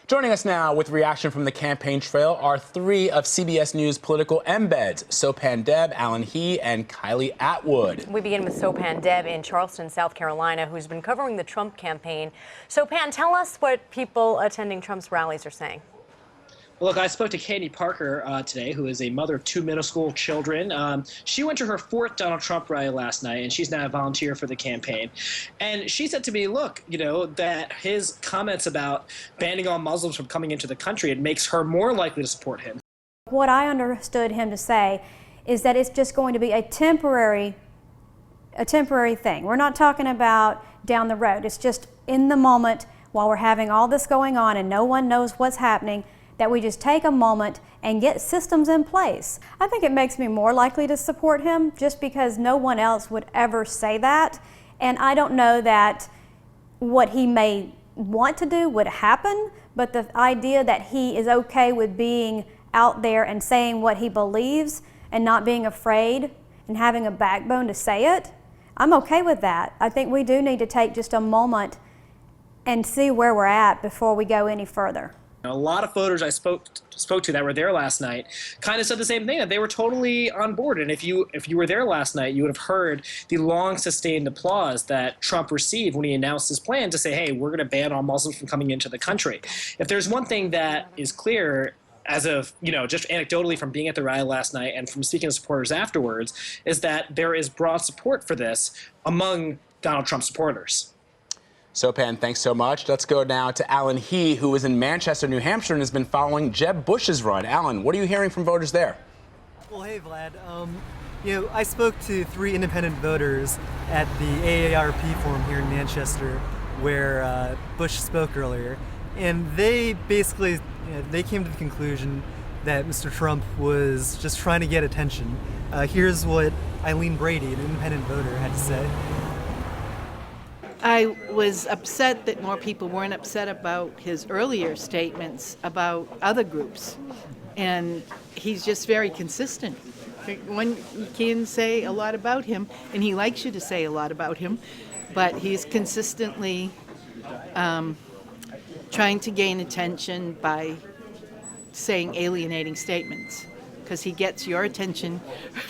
Joining us now with reaction from the campaign trail are three of CBS News political embeds, Sopan Deb, Alan He, and Kylie Atwood. We begin with Sopan Deb in Charleston, South Carolina, who's been covering the Trump campaign. Sopan, tell us what people attending Trump's rallies are saying. Look, I spoke to Katie Parker today, who is a mother of two middle school children. She went to her fourth Donald Trump rally last night, and she's now a volunteer for the campaign. And she said to me, look, that his comments about banning all Muslims from coming into the country, it makes her more likely to support him. What I understood him to say is that it's just going to be a temporary thing. We're not talking about down the road. It's just in the moment while we're having all this going on and no one knows what's happening, that we just take a moment and get systems in place. I think it makes me more likely to support him just because no one else would ever say that. And I don't know that what he may want to do would happen, but the idea that he is okay with being out there and saying what he believes and not being afraid and having a backbone to say it, I'm okay with that. I think we do need to take just a moment and see where we're at before we go any further. A lot of voters I spoke to that were there last night kind of said the same thing, that they were totally on board. And if you were there last night, you would have heard the long sustained applause that Trump received when he announced his plan to say, hey, we're going to ban all Muslims from coming into the country. If there's one thing that is clear, as of, just anecdotally from being at the rally last night and from speaking to supporters afterwards, is that there is broad support for this among Donald Trump supporters. Sopan, thanks so much. Let's go now to Alan He, who is in Manchester, New Hampshire, and has been following Jeb Bush's run. Alan, what are you hearing from voters there? Well, hey, Vlad. I spoke to three independent voters at the AARP forum here in Manchester, where Bush spoke earlier, and they basically they came to the conclusion that Mr. Trump was just trying to get attention. Here's what Eileen Brady, an independent voter, had to say. I was upset that more people weren't upset about his earlier statements about other groups. And he's just very consistent. One, you can say a lot about him, and he likes you to say a lot about him, but he's consistently trying to gain attention by saying alienating statements, because he gets your attention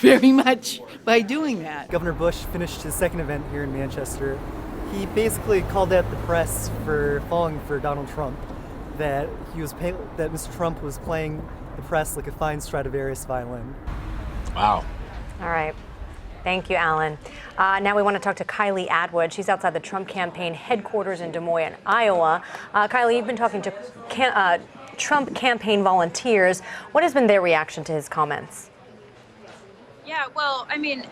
very much by doing that. Governor Bush finished his second event here in Manchester. He basically called out the press for falling for Donald Trump, that Mr. Trump was playing the press like a fine Stradivarius violin. Wow. All right. Thank you, Alan. Now we want to talk to Kylie Atwood. She's outside the Trump campaign headquarters in Des Moines, Iowa. Kylie, you've been talking to Trump campaign volunteers. What has been their reaction to his comments? Yeah, well, I mean,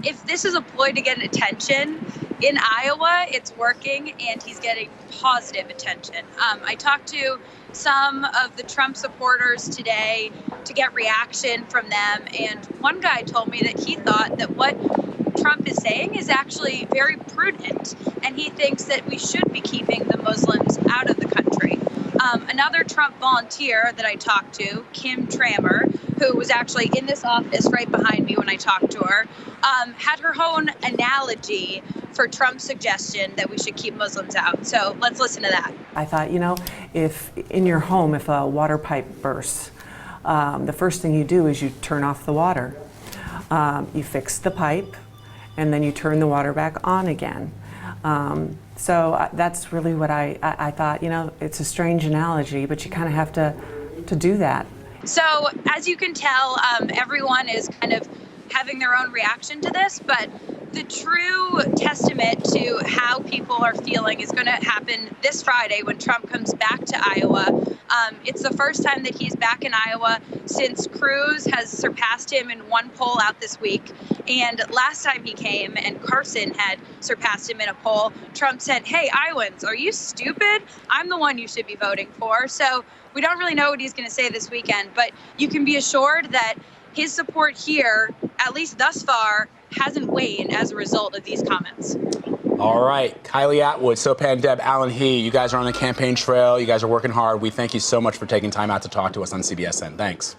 if this is a ploy to get attention, in Iowa, it's working, and he's getting positive attention. I talked to some of the Trump supporters today to get reaction from them, and one guy told me that he thought that what Trump is saying is actually very prudent, and he thinks that we should be keeping the Muslims out of the country. Another Trump volunteer that I talked to, Kim Trammer, who was actually in this office right behind me when I talked to her, had her own analogy for Trump's suggestion that we should keep Muslims out. So let's listen to that. I thought, if in your home, if a water pipe bursts, the first thing you do is you turn off the water. You fix the pipe, and then you turn the water back on again. So that's really what I thought. It's a strange analogy, but you kind of have to do that. So as you can tell, everyone is kind of having their own reaction to this, but the true testament to how people are feeling is going to happen this Friday when Trump comes back to Iowa. It's the first time that he's back in Iowa since Cruz has surpassed him in one poll out this week. And last time he came and Carson had surpassed him in a poll, Trump said, hey, Iowans, are you stupid? I'm the one you should be voting for. So we don't really know what he's going to say this weekend, but you can be assured that his support here, at least thus far, hasn't waned as a result of these comments. All right. Kylie Atwood, Sopan Deb, Alan He, you guys are on the campaign trail. You guys are working hard. We thank you so much for taking time out to talk to us on CBSN. Thanks.